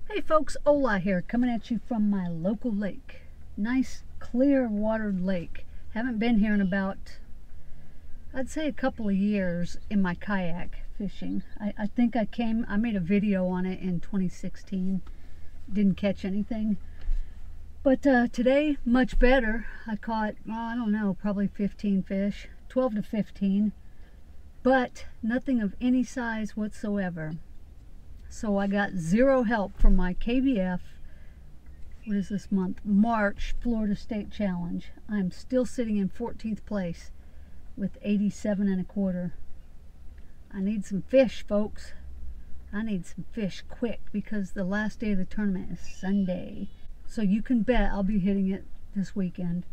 Hey folks, Ola here, coming at you from my local lake. Nice, clear watered lake. Haven't been here in about, I'd say a couple of years in my kayak fishing. I think I made a video on it in 2016. Didn't catch anything. But today, much better. I caught, well, I don't know, probably 15 fish, 12 to 15. But nothing of any size whatsoever. So I got zero help from my KBF, what is this month? March Florida State Challenge. I'm still sitting in 14th place with 87 1/4. I need some fish, folks. I need some fish quick because the last day of the tournament is Sunday. So you can bet I'll be hitting it this weekend.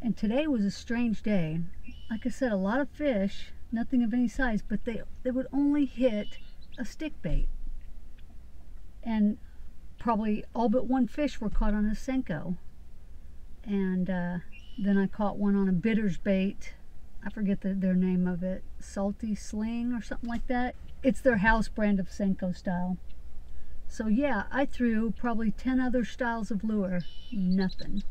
And today was a strange day. Like I said, a lot of fish, nothing of any size, but they would only hit a stick bait, and probably all but one fish were caught on a Senko, and then I caught one on a bitters bait. I forget their name of it, Salty Sling or something like that. It's their house brand of Senko style. So yeah, I threw probably 10 other styles of lure, nothing.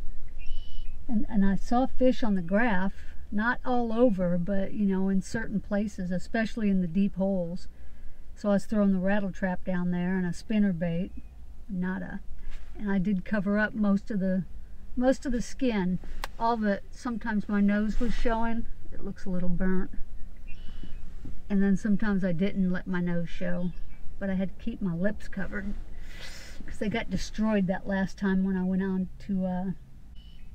And I saw fish on the graph, not all over, but you know, in certain places, especially in the deep holes. So I was throwing the rattle trap down there and a spinner bait, nada. And I did cover up most of the skin. All of it, sometimes my nose was showing. It looks a little burnt. And then sometimes I didn't let my nose show, but I had to keep my lips covered because they got destroyed that last time when I went on to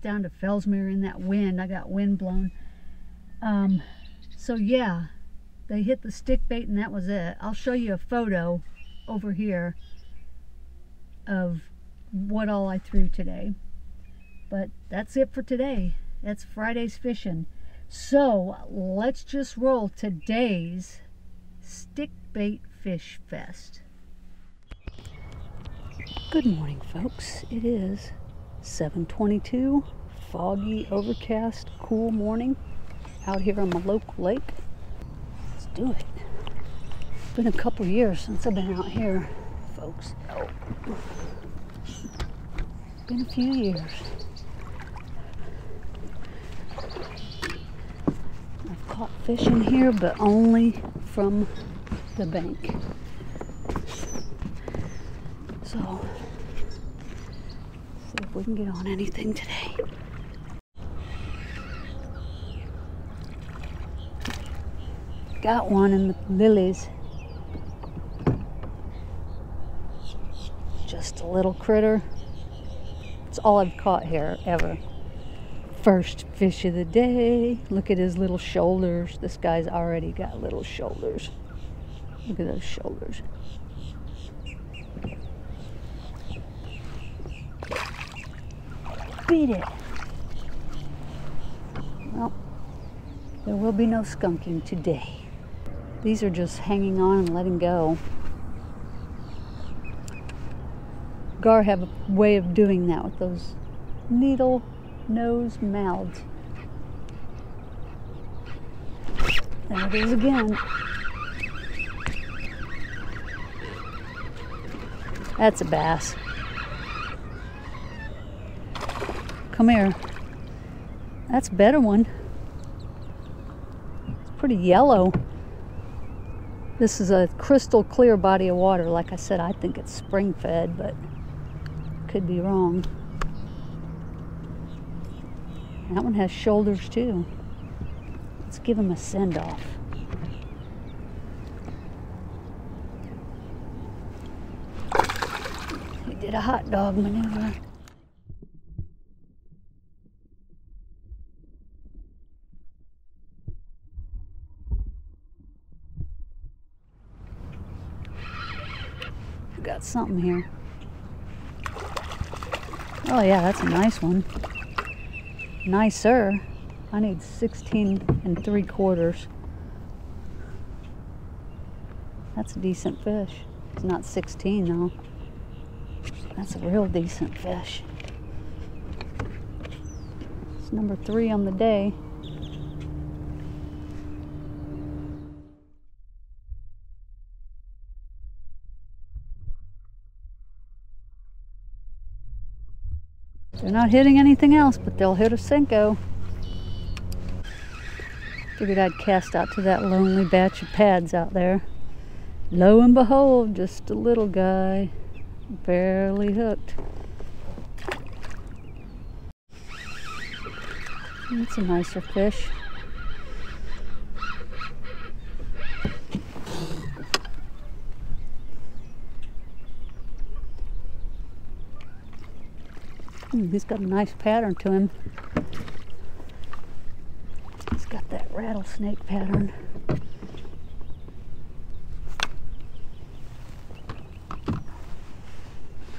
down to Fellsmere in that wind. I got wind blown. So yeah. They hit the stick bait and that was it. I'll show you a photo over here of what all I threw today. But that's it for today. That's Friday's fishing. So let's just roll today's stick bait fish fest. Good morning, folks. It is 7:22, foggy, overcast, cool morning out here on my local lake. Do it. It's been a couple years since I've been out here, folks. Been a few years. I've caught fish in here, but only from the bank. So, see if we can get on anything today. Got one in the lilies. Just a little critter. It's all I've caught here ever. First fish of the day. Look at his little shoulders. This guy's already got little shoulders. Look at those shoulders. Beat it. Well, there will be no skunking today. These are just hanging on and letting go. Gar have a way of doing that with those needle nose mouths. There it is again. That's a bass. Come here. That's a better one. It's pretty yellow. This is a crystal clear body of water. Like I said, I think it's spring fed, but could be wrong. That one has shoulders too. Let's give him a send off. He did a hot dog maneuver. Got something here. Oh yeah, that's a nice one. Nicer. I need 16 3/4. That's a decent fish. It's not 16 though. That's a real decent fish. It's number 3 on the day. They're not hitting anything else, but they'll hit a Senko. Figured I'd cast out to that lonely batch of pads out there. Lo and behold, just a little guy, barely hooked. That's a nicer fish. He's got a nice pattern to him. He's got that rattlesnake pattern.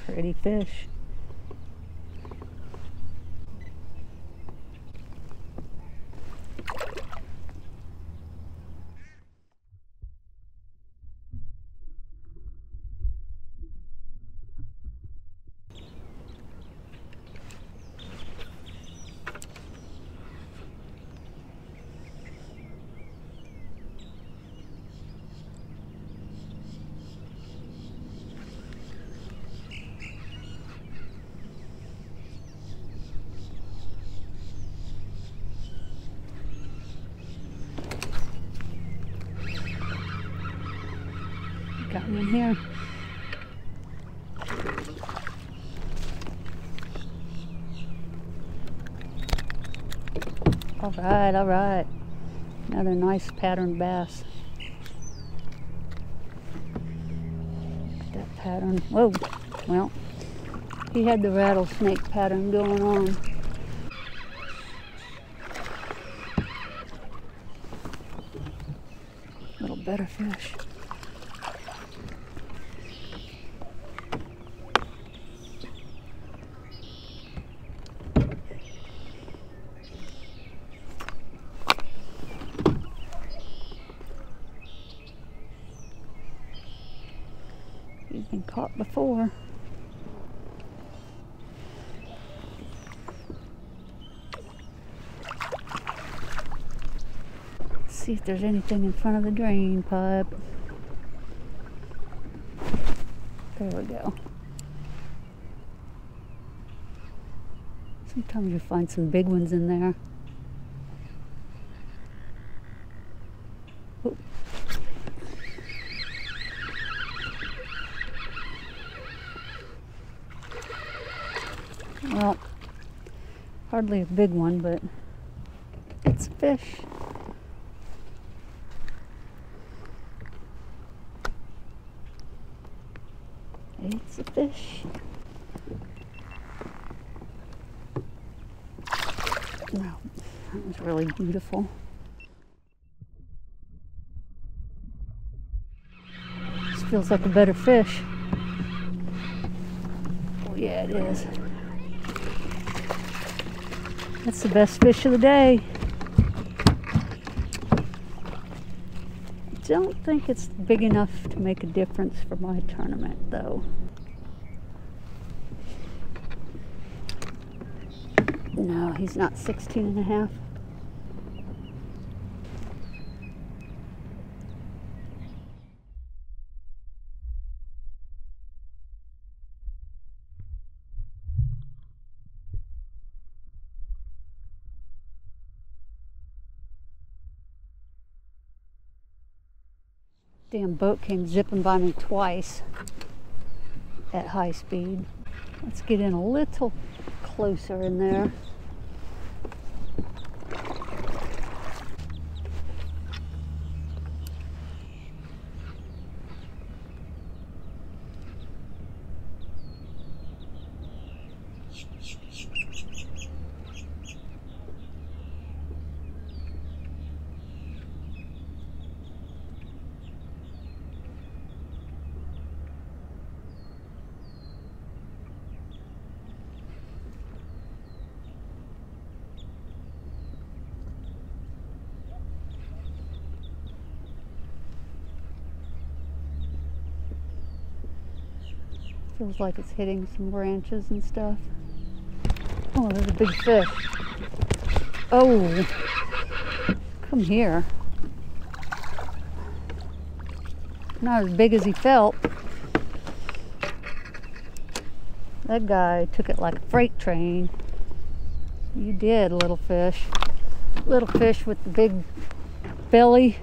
Pretty fish. Got one here. All right, all right. Another nice patterned bass. That pattern. Whoa. Well, he had the rattlesnake pattern going on. A little better fish. He's been caught before. Let's see if there's anything in front of the drain pipe. There we go. Sometimes you find some big ones in there. Oh. Well, hardly a big one, but it's a fish. It's a fish. Wow, that was really beautiful. This feels like a better fish. Oh yeah, it is. That's the best fish of the day. I don't think it's big enough to make a difference for my tournament, though. No, he's not 16 and a half. Damn boat came zipping by me twice at high speed. Let's get in a little closer in there. Feels like it's hitting some branches and stuff. Oh, there's a big fish. Oh, come here. Not as big as he felt. That guy took it like a freight train. You did, little fish. Little fish with the big belly.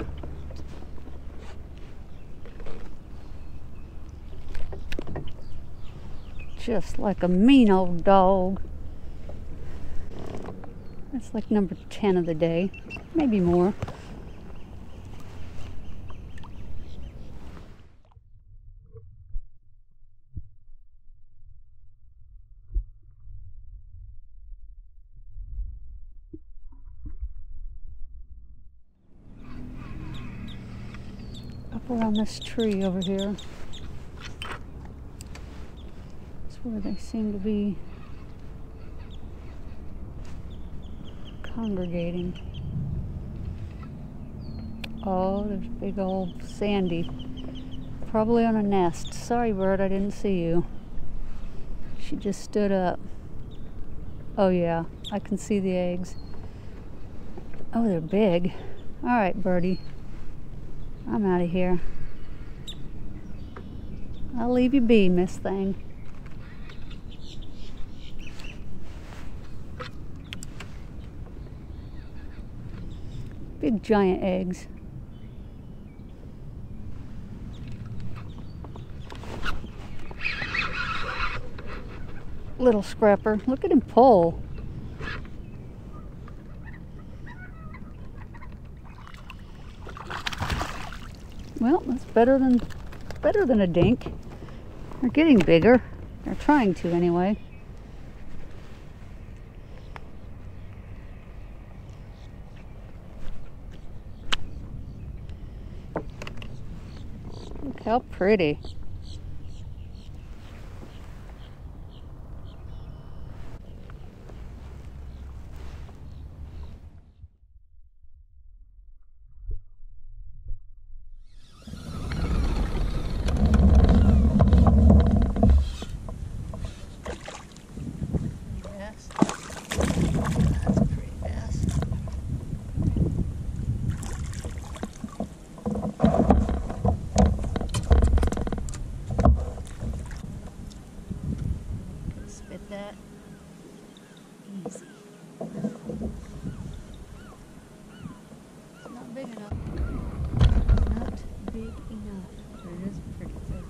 Just like a mean old dog. That's like number 10 of the day, maybe more. Up around this tree over here. That's where they seem to be congregating. Oh, there's big old Sandy. Probably on a nest. Sorry, bird, I didn't see you. She just stood up. Oh yeah, I can see the eggs. Oh, they're big. All right, birdie. I'm out of here. I'll leave you be, Miss Thing. Big giant eggs. Little scrapper. Look at him pull. Well, that's better than a dink. They're getting bigger. They're trying to anyway. Look how pretty. That easy. It's not big enough. Not big enough. But it is a pretty fish.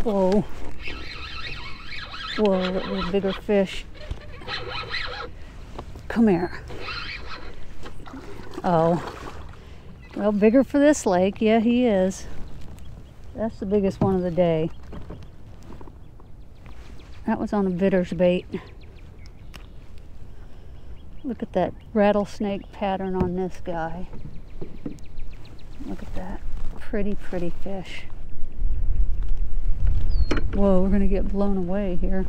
Whoa. Whoa, that was a bigger fish. Come here. Oh. Well, bigger for this lake. Yeah, he is. That's the biggest one of the day. That was on a bitter's bait. Look at that rattlesnake pattern on this guy. Look at that. Pretty, pretty fish. Whoa, we're gonna get blown away here.